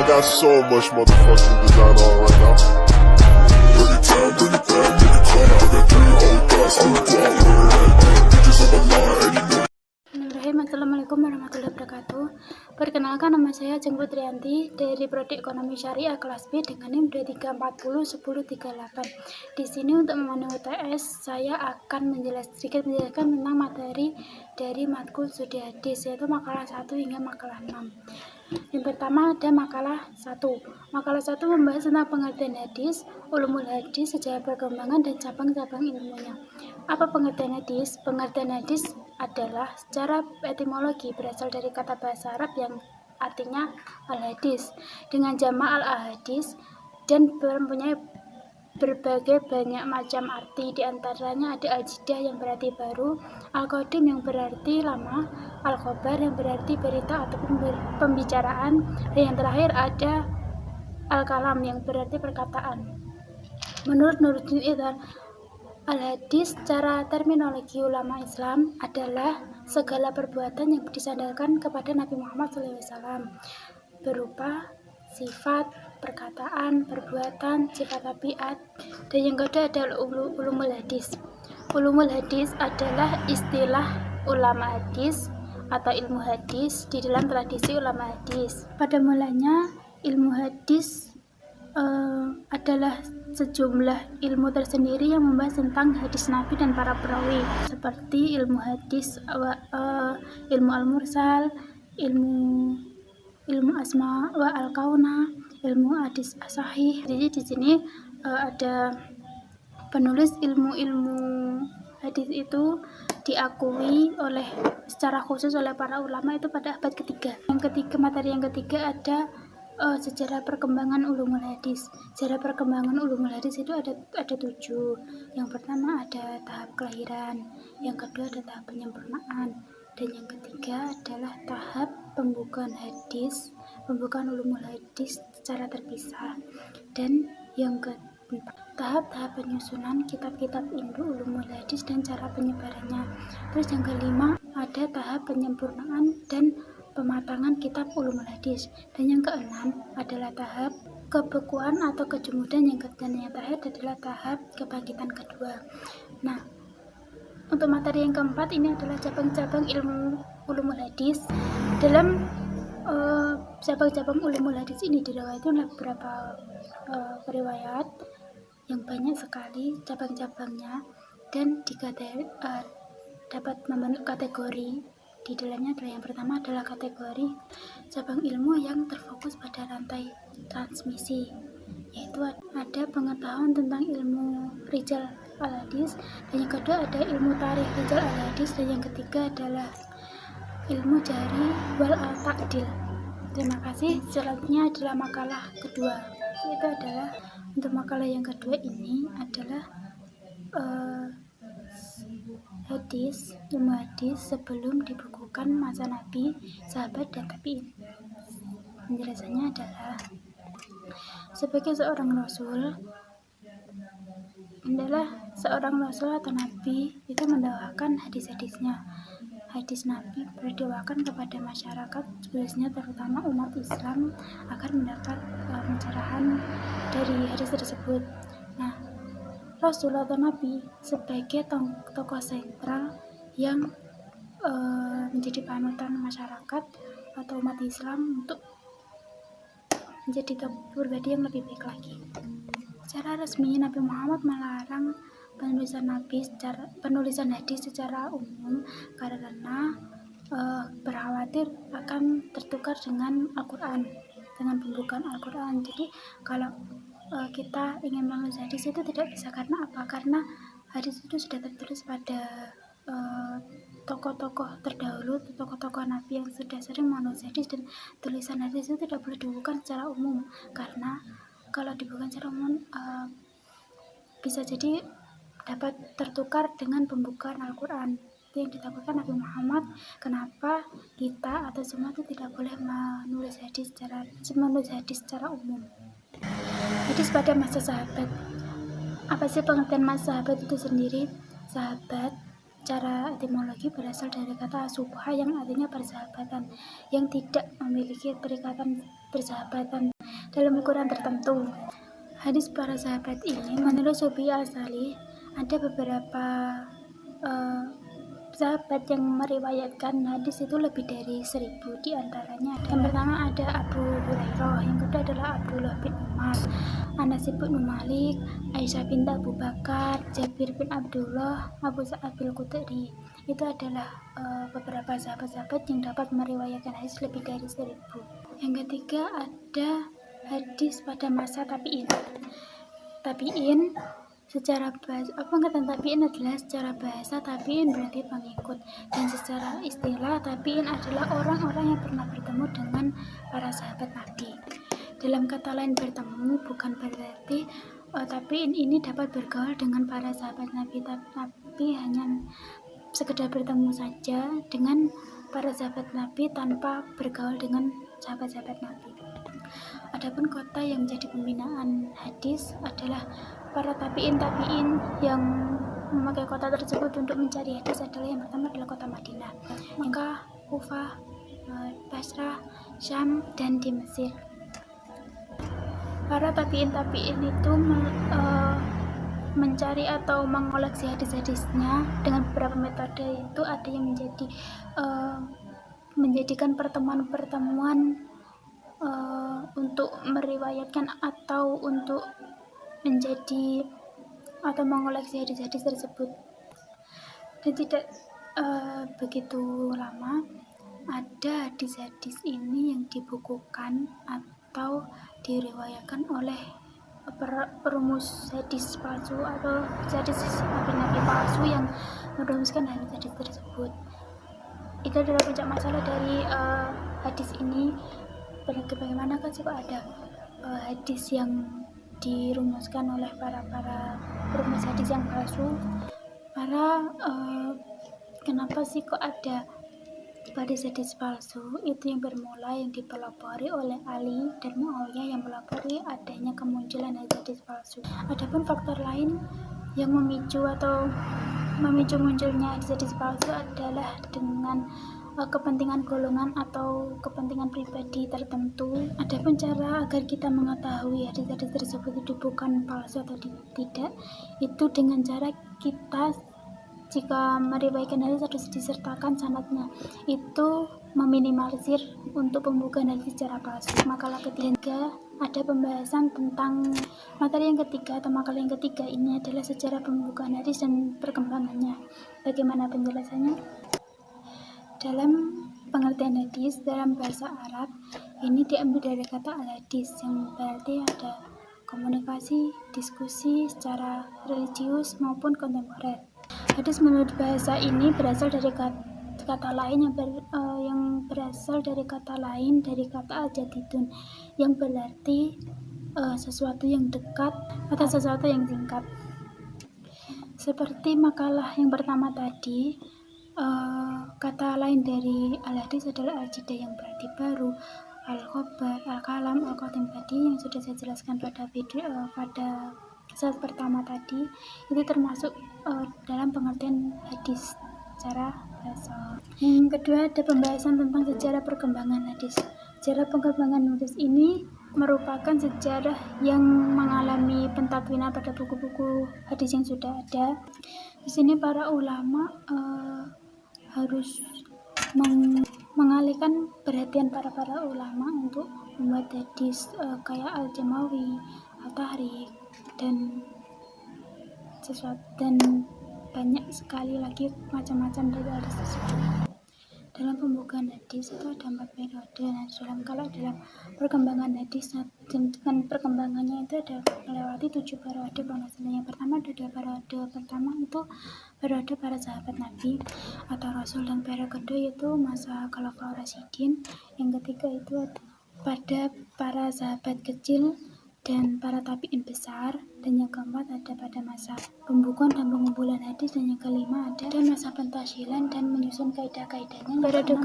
got so much motherfucking design on right now. Bring it down, bring it back, make it clap. I got 3 old thoughts, I'm the guap with her head. Bitches on my line, and you know. Bismillahirrahmanirrahim. Assalamualaikum warahmatullahi wabarakatuh. Perkenalkan, nama saya Ajeng Putrianti dari Prodi Ekonomi Syariah kelas B dengan NIM 23401038. Di sini untuk memenuhi UTS saya akan sedikit menjelaskan tentang materi dari matkul studi hadis, yaitu makalah 1 hingga makalah 6. Yang pertama ada makalah 1. Makalah 1 membahas tentang pengertian hadis, ulumul hadis, sejarah perkembangan dan cabang-cabang ilmunya. Apa pengertian hadis? Pengertian hadis adalah secara etimologi berasal dari kata bahasa Arab yang artinya al-hadis dengan jamak al-ahadis dan mempunyai berbagai banyak macam arti. Di antaranya ada al-jidah yang berarti baru, al-qadim yang berarti lama, al-khobar yang berarti berita ataupun pembicaraan, dan yang terakhir ada al-kalam yang berarti perkataan. Menurut Nuruddin Idhar, al-hadis secara terminologi ulama Islam adalah segala perbuatan yang disandarkan kepada Nabi Muhammad SAW berupa sifat, perkataan, perbuatan, sifat tabiat. Dan yang kedua adalah ulumul hadis. Ulumul hadis adalah istilah ulama hadis atau ilmu hadis di dalam tradisi ulama hadis. Pada mulanya ilmu hadis adalah sejumlah ilmu tersendiri yang membahas tentang hadis Nabi dan para perawi, seperti ilmu hadis, ilmu al-mursal, ilmu asma wa al-kauna, ilmu hadis as-sahih. Jadi di sini ada penulis ilmu-ilmu hadis itu diakui secara khusus oleh para ulama itu pada abad ketiga. Materi yang ketiga ada sejarah perkembangan ulumul hadis. Sejarah perkembangan ulumul hadis itu ada 7. Yang pertama ada tahap kelahiran, yang kedua ada tahap penyempurnaan, dan yang ketiga adalah tahap pembukaan ulumul hadis secara terpisah, dan yang keempat tahap-tahap penyusunan kitab-kitab induk ulumul hadis dan cara penyebarannya. Terus yang kelima ada tahap penyempurnaan dan pematangan kitab ulumul hadis, dan yang keenam adalah tahap kebekuan atau kejumudan, dan yang terakhir adalah tahap kebangkitan kedua. Nah, untuk materi yang keempat ini adalah cabang-cabang ilmu ulumul hadis. Dalam cabang-cabang ulumul hadis ini diriwayatkan oleh beberapa periwayat yang banyak sekali cabang-cabangnya, dan dapat membentuk kategori. Di dalamnya adalah yang pertama adalah kategori cabang ilmu yang terfokus pada rantai transmisi, yaitu ada pengetahuan tentang ilmu rijal al-hadis, dan yang kedua ada ilmu tarikh rijal al-hadis, dan yang ketiga adalah ilmu jari wal al-ta'dil. Terima kasih. Selanjutnya adalah makalah kedua. Itu adalah untuk makalah yang kedua ini adalah ilmu hadis sebelum dibukukan masa Nabi, sahabat, dan tabi'in. Penjelasannya adalah sebagai seorang rasul atau nabi itu mendakwakan hadis-hadisnya. Hadis Nabi berdawakan kepada masyarakat, khususnya terutama umat Islam, agar mendapat pencerahan dari hadis tersebut. Nah, Rasul atau Nabi sebagai tokoh sentral yang menjadi panutan masyarakat atau umat Islam untuk menjadi pribadi yang lebih baik lagi. Secara resmi Nabi Muhammad melarang penulisan hadis secara umum karena berkhawatir akan tertukar dengan Al-Quran, dengan pembukaan Al-Quran. Jadi kalau kita ingin menulis hadis itu tidak bisa. Karena apa? Karena hadis itu sudah tertulis pada tokoh-tokoh terdahulu, tokoh-tokoh Nabi yang sudah sering menulis hadis, dan tulisan hadis itu tidak boleh dibukukan secara umum, karena kalau dibukukan secara umum bisa jadi dapat tertukar dengan pembukaan Al-Quran. Itu yang ditakutkan Nabi Muhammad. Kenapa kita atau semua itu tidak boleh menulis hadis secara umum. Hadis pada masa sahabat. Apa sih pengertian masa sahabat itu sendiri? Sahabat cara etimologi berasal dari kata subha yang artinya persahabatan, yang tidak memiliki perikatan persahabatan. dalam ukuran tertentu. Hadis para sahabat ini menurut Subi Al-Salih ada beberapa sahabat yang meriwayatkan hadis itu lebih dari 1000. Di antaranya yang pertama ada Abu Hurairah, yang kedua adalah Abdullah bin Umar, Anas bin Malik, Aisyah binti Abu Bakar, Jabir bin Abdullah, Abu Sa'id al-Khudri. Itu adalah beberapa sahabat-sahabat yang dapat meriwayatkan hadis lebih dari 1000. Yang ketiga ada hadis pada masa tabi'in. Tabi'in secara bahasa, pengertian tabi'in adalah secara bahasa tabi'in berarti pengikut, dan secara istilah tabi'in adalah orang-orang yang pernah bertemu dengan para sahabat Nabi. Dalam kata lain bertemu bukan berarti tabi'in ini dapat bergaul dengan para sahabat Nabi, tapi hanya sekedar bertemu saja dengan para sahabat Nabi tanpa bergaul dengan sahabat-sahabat Nabi. Adapun kota yang menjadi pembinaan hadis adalah para tabi'in yang memakai kota tersebut untuk mencari hadis adalah yang pertama adalah kota Madinah, Mekah, Kufah, Basrah, Syam, dan di Mesir. Para tabi'in itu mencari atau mengoleksi hadis-hadisnya dengan beberapa metode, yaitu ada yang menjadikan pertemuan-pertemuan untuk meriwayatkan atau untuk menjadi atau mengoleksi hadis-hadis tersebut, dan tidak begitu lama ada hadis-hadis ini yang dibukukan atau diriwayatkan oleh perumus hadis palsu atau hadis nabi palsu yang merumuskan hadis-hadis tersebut. Itu adalah puncak masalah dari hadis ini. Bagaimana kan sih kok ada hadis yang dirumuskan oleh para perumus hadis yang palsu? Kenapa sih kok ada hadis palsu? Itu yang bermula yang dipelopori oleh Ali dan Muawiyah yang melapori adanya kemunculan hadis palsu. Adapun faktor lain yang memicu munculnya hadis palsu adalah dengan kepentingan golongan atau kepentingan pribadi tertentu. Adapun cara agar kita mengetahui hadis-hadis tersebut itu bukan palsu atau tidak, itu dengan cara kita jika meriwayatkan hadis harus disertakan sanadnya, itu meminimalisir untuk pembukaan hadis secara palsu. Makalah ketiga ada pembahasan tentang materi yang ketiga atau makalah yang ketiga ini adalah sejarah pembukaan hadis dan perkembangannya. Bagaimana penjelasannya? Dalam pengertian hadis dalam bahasa Arab ini diambil dari kata al-hadis yang berarti ada komunikasi, diskusi secara religius maupun kontemporer. Hadis menurut bahasa ini berasal dari kata lain yang berasal dari kata lain dari kata al-jadidun yang berarti sesuatu yang dekat atau sesuatu yang singkat. Seperti makalah yang pertama tadi, kata lain dari al-hadis adalah al-jidah yang berarti baru, al-khobar, al-kalam, al-khotim tadi yang sudah saya jelaskan pada saat pertama tadi. Itu termasuk dalam pengertian hadis secara bahasa. Yang kedua ada pembahasan tentang sejarah perkembangan hadis. Sejarah perkembangan hadis ini merupakan sejarah yang mengalami pentatwinan pada buku-buku hadis yang sudah ada. Di sini para ulama harus mengalihkan perhatian para ulama untuk membuat hadis kayak al-Jamawi, al-Tahrik, dan banyak sekali lagi macam-macam dari hadis tersebut. Dalam pembukaan hadis itu ada 4 periode. Kalau dalam perkembangan hadis dengan perkembangannya itu ada melewati 7 periode. Yang pertama ada 2 periode. Pertama itu periode para sahabat Nabi atau Rasul, dan periode kedua itu masa Khulafaur Rasyidin. Yang ketiga itu ada pada para sahabat kecil dan para tabi'in besar, dan yang keempat ada pada masa pembukuan dan pengumpulan hadis, dan yang kelima ada masa pentasilan dan menyusun kaidah-kaidahnya. Periode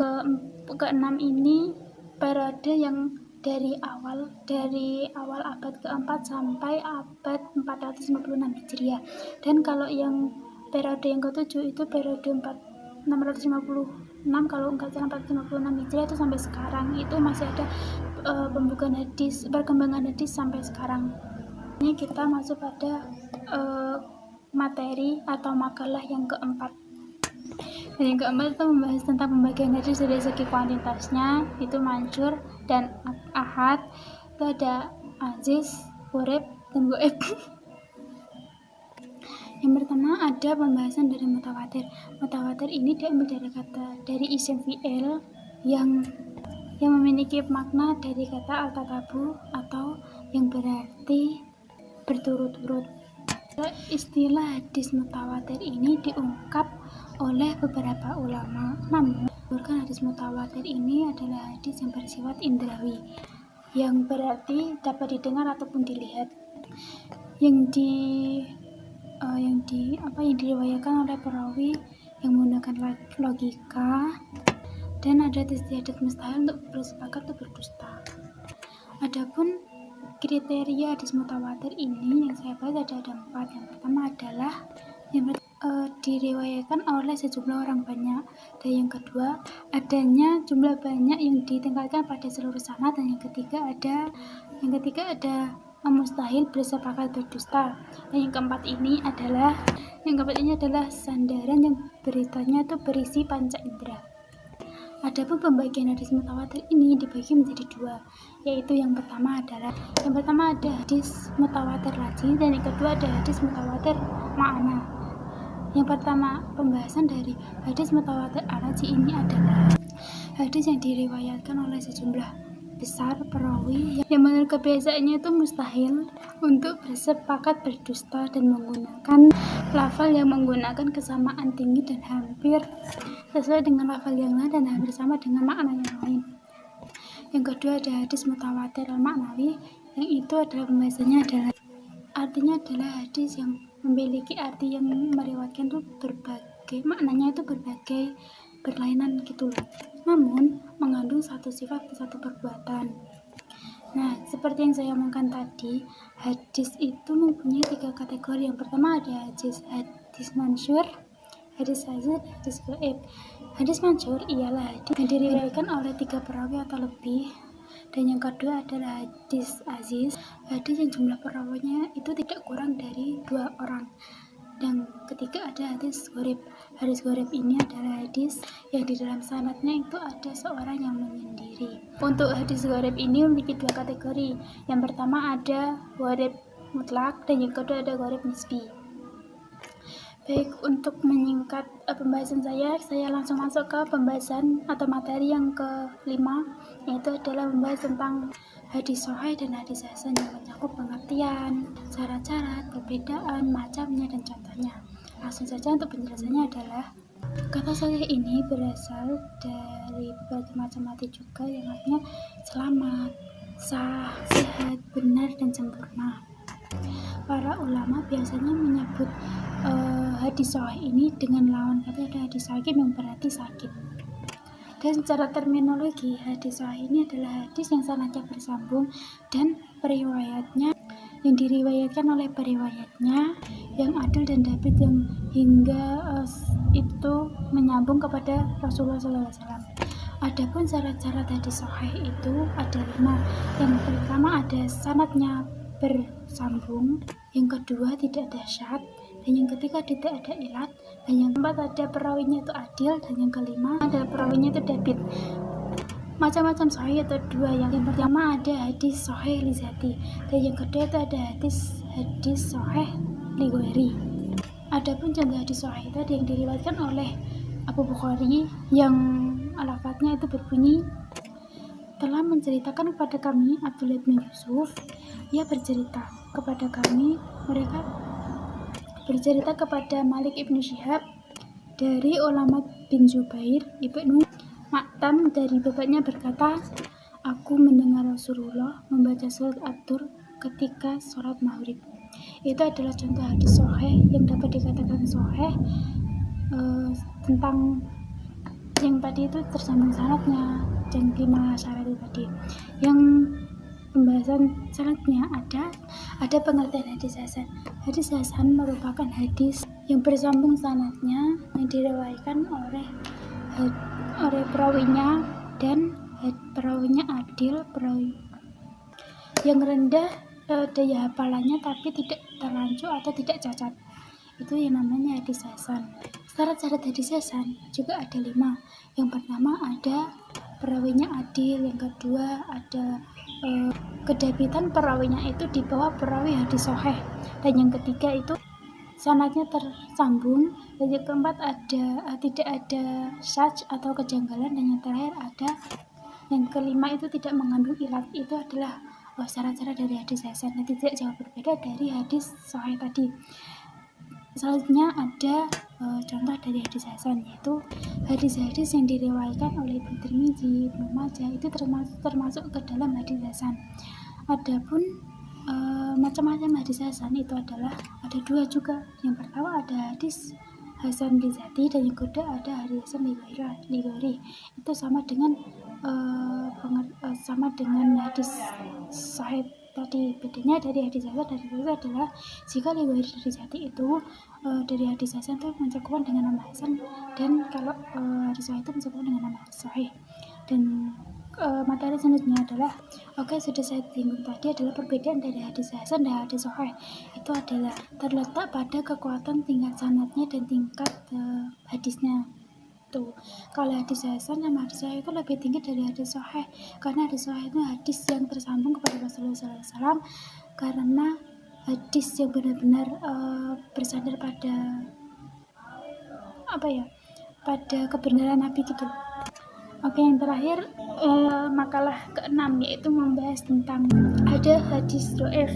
ke-6 ini periode yang dari awal abad ke-4 sampai abad 456 Hijriah. Dan kalau yang periode yang ke-7 itu periode 650 456 kalau enggak salah 456 Hijriah itu sampai sekarang itu masih ada pembukaan hadis, perkembangan hadis sampai sekarang. Ini kita masuk pada materi atau makalah yang keempat. Dan yang keempat itu membahas tentang pembagian hadis dari segi kuantitasnya, itu mansyur dan ahad. Itu ada aziz, gharib, dan ghaib. Yang pertama ada pembahasan dari mutawatir. Mutawatir ini diambil dari kata dari isim fi'il yang memiliki makna dari kata al-tatabu atau yang berarti berturut-turut. Istilah hadis mutawatir ini diungkap oleh beberapa ulama. Namun, hadis mutawatir ini adalah hadis yang bersifat indrawi, yang berarti dapat didengar ataupun dilihat, yang diriwayatkan oleh perawi yang menggunakan logika, dan ada istiadat mustahil untuk bersepakat atau berdusta. Adapun kriteria hadis mutawatir ini yang saya bahas ada 4. Yang pertama adalah diriwayatkan oleh sejumlah orang banyak, dan yang kedua adanya jumlah banyak yang ditingkatkan pada seluruh sanad, dan yang ketiga ada mustahil bersepakat berdusta, dan yang keempat ini adalah sandaran yang beritanya itu berisi panca indera. Adapun pembagian hadis mutawatir ini dibagi menjadi 2, yaitu yang pertama ada hadis mutawatir lazi, dan yang kedua ada hadis mutawatir ma'ana. Yang pertama, pembahasan dari hadis mutawatir lazi ini adalah hadis yang diriwayatkan oleh sejumlah besar perawi yang menurut kebiasaannya itu mustahil untuk bersepakat berdusta dan menggunakan lafal yang menggunakan kesamaan tinggi dan hampir sesuai dengan lafal yang lain dan hampir sama dengan makna yang lain. Yang kedua ada hadis mutawatir al-maknawi, yang itu adalah pembahasannya artinya adalah hadis yang memiliki arti yang meriwayatkan itu berbagai, maknanya itu berbagai berlainan gitu loh, namun mengandung satu sifat dan satu perbuatan. Nah, seperti yang saya omongkan tadi, hadis itu mempunyai 3 kategori. Yang pertama ada hadis mansyur, hadis aziz, hadis ghaib. Hadis mansyur ialah hadis yang diriwayatkan oleh 3 perawi atau lebih. Dan yang kedua adalah hadis aziz, hadis yang jumlah perawinya itu tidak kurang dari 2 orang. Dan ketiga ada hadis gharib. Hadis gharib ini adalah hadis yang di dalam sanadnya itu ada seorang yang menyendiri. Untuk hadis gharib ini memiliki 2 kategori. Yang pertama ada gharib mutlak, dan yang kedua ada gharib nisbi. Baik, untuk menyingkat pembahasan saya langsung masuk ke pembahasan atau materi yang ke-5, yaitu adalah membahas tentang hadis sahih dan hadis hasan yang mencakup pengertian, syarat-syarat, perbedaan, macamnya, dan contohnya. Langsung saja untuk penjelasannya adalah kata sahih ini berasal dari berbagai macam arti juga, yang artinya selamat, sah, sehat, benar, dan sempurna. Para ulama biasanya menyebut hadis sahih ini dengan lawan kata ada hadis sakim yang berarti sakit. Dan secara terminologi, hadis sahih ini adalah hadis yang sanadnya bersambung dan periwayatnya yang diriwayatkan oleh periwayatnya yang adil dan dapat, yang hingga itu menyambung kepada Rasulullah SAW. Adapun syarat-syarat hadis sahih itu ada 5. Yang pertama ada sanadnya bersambung, yang kedua tidak ada syad, dan yang ketiga tidak ada ilat, dan yang keempat ada perawinya itu adil, dan yang kelima ada perawinya itu dabit. Macam-macam sahih itu 2. Yang pertama ada hadis sahih li zati, dan yang kedua itu ada hadis sahih li ghairi. Adapun contoh hadis sahih itu yang diriwayatkan oleh Abu Bukhari yang lafadznya itu berbunyi, telah menceritakan kepada kami Abdullah bin Yusuf, ia bercerita kepada kami, mereka bercerita kepada Malik ibnu Syihab dari ulama bin Zubair ibnu Maktam dari bapaknya berkata, aku mendengar Rasulullah membaca surat At-Tur ketika sholat maghrib. Itu adalah contoh hadis sahih yang dapat dikatakan sahih tentang yang tadi itu tersambung sanadnya dan 5 syarat itu tadi. Yang pembahasan selanjutnya ada pengertian hadis hasan. Hadis hasan merupakan hadis yang bersambung sanadnya yang diriwayatkan oleh perawinya dan perawinya adil, perawi yang rendah daya hafalannya tapi tidak terlanjur atau tidak cacat, itu yang namanya hadis hasan. Syarat-syarat hadis hasan juga ada 5. Yang pertama ada perawinya adil, yang kedua ada kedabitan perawinya itu di bawah perawi hadis sahih, dan yang ketiga itu sanadnya tersambung, dan yang keempat tidak ada syadz atau kejanggalan, dan yang terakhir yang kelima itu tidak mengandung ilat. Itu adalah syarat-syarat dari hadis hasan, dan tidak jauh berbeda dari hadis sahih tadi. Selanjutnya ada contoh dari hadis hasan, yaitu hadis-hadis yang diriwayatkan oleh Ibnu Tirmidzi, Ibnu Majah, itu termasuk ke dalam hadis hasan. Adapun macam-macam hadis hasan itu adalah ada 2 juga. Yang pertama ada hadis hasan bizati, dan yang kedua ada hadis hasan ligori. Itu sama dengan hadis sahih tadi. Bedanya dari hadis hasan dan hadis sahih adalah jika ligori bizati itu dari hadis hasan itu mencakup dengan nama hasan, dan kalau hadis sahih itu mencakup dengan nama sahih. Dan materi selanjutnya adalah sudah saya singgung tadi adalah perbedaan dari hadis hasan dan hadis sahih. Itu adalah terletak pada kekuatan tingkat sanadnya dan tingkat hadisnya. Tuh, kalau hadis hasan sama hadis sahih itu lebih tinggi dari hadis sahih, karena hadis sahih itu hadis yang tersambung kepada Rasulullah SAW, karena hadis yang benar-benar bersandar pada pada kebenaran Nabi gitu. Yang terakhir makalah ke-6 yaitu membahas tentang ada hadis dhaif,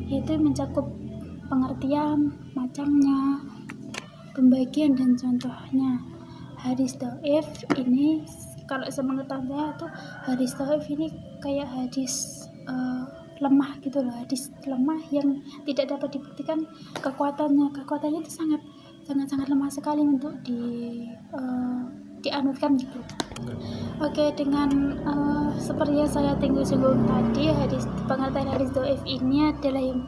yaitu mencakup pengertian, macamnya, pembagian dan contohnya. Hadis dhaif ini kalau sepengetahuan saya tuh hadis dhaif ini kayak hadis lemah gitu loh, hadis lemah yang tidak dapat dibuktikan kekuatannya itu sangat lemah sekali untuk dianutkan gitu. Dengan seperti yang saya singgung tadi, pengertian hadis dhaif ini adalah yang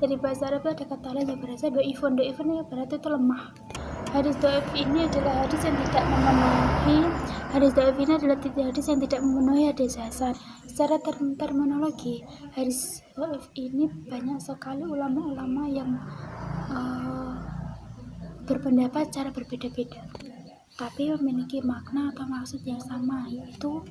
dari bahasa Arab ada kata lain yang berasal dhaifun ya berarti itu lemah. Hadis dhaif ini adalah hadis yang tidak memenuhi hadis hasan. Secara terminologi, hadis dhaif ini banyak sekali ulama-ulama yang berpendapat secara berbeda-beda, tapi memiliki makna atau maksud yang sama, yaitu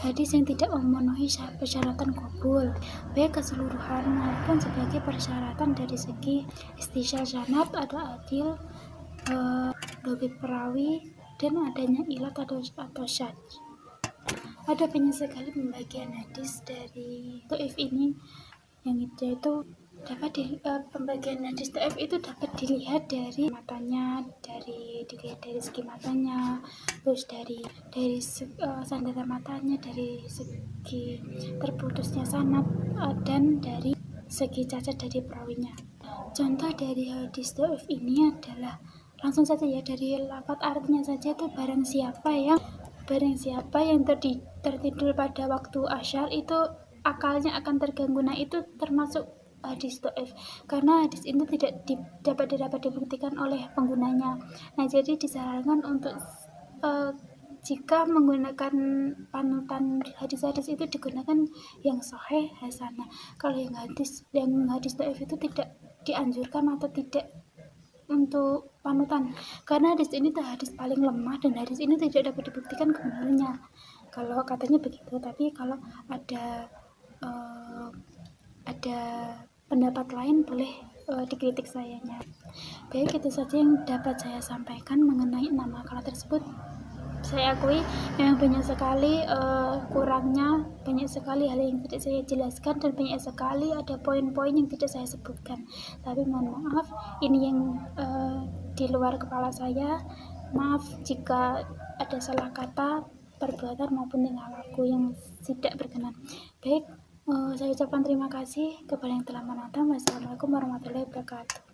hadis yang tidak memenuhi persyaratan qabul, baik keseluruhan maupun sebagai persyaratan dari segi istisyal sanad, ada adil, dobit perawi, dan adanya ilat atau syadz. Ada banyak sekali pembagian hadis dari dhaif ini, yang itu dapat pembagian hadis dhaif itu dapat dilihat dari matanya, dari segi matanya, terus dari sandaran matanya, dari segi terputusnya sanad, dan dari segi cacat dari perawinya. Contoh dari hadis dhaif ini adalah langsung saja ya, dari lafaz artinya saja itu barang siapa yang tertidur pada waktu asyar itu akalnya akan terganggu. Nah, itu termasuk hadis dhaif karena hadis ini tidak dapat dibuktikan oleh penggunanya. Nah, jadi disarankan untuk jika menggunakan panutan hadis-hadis itu digunakan yang sahih hasanah. Kalau yang hadis dhaif itu tidak dianjurkan atau tidak untuk panutan, karena hadis ini hadis paling lemah dan hadis ini tidak dapat dibuktikan kebenarannya. Kalau katanya begitu, tapi kalau ada pendapat lain boleh dikritik sayanya. Baik, itu saja yang dapat saya sampaikan mengenai 6 makalah tersebut. Saya akui memang banyak sekali kurangnya, banyak sekali hal yang tidak saya jelaskan, dan banyak sekali ada poin-poin yang tidak saya sebutkan. Tapi mohon maaf, ini yang di luar kepala saya. Maaf jika ada salah kata, perbuatan maupun tingkah laku yang tidak berkenan. Baik, saya ucapkan terima kasih kepada yang telah menonton. Wassalamualaikum warahmatullahi wabarakatuh.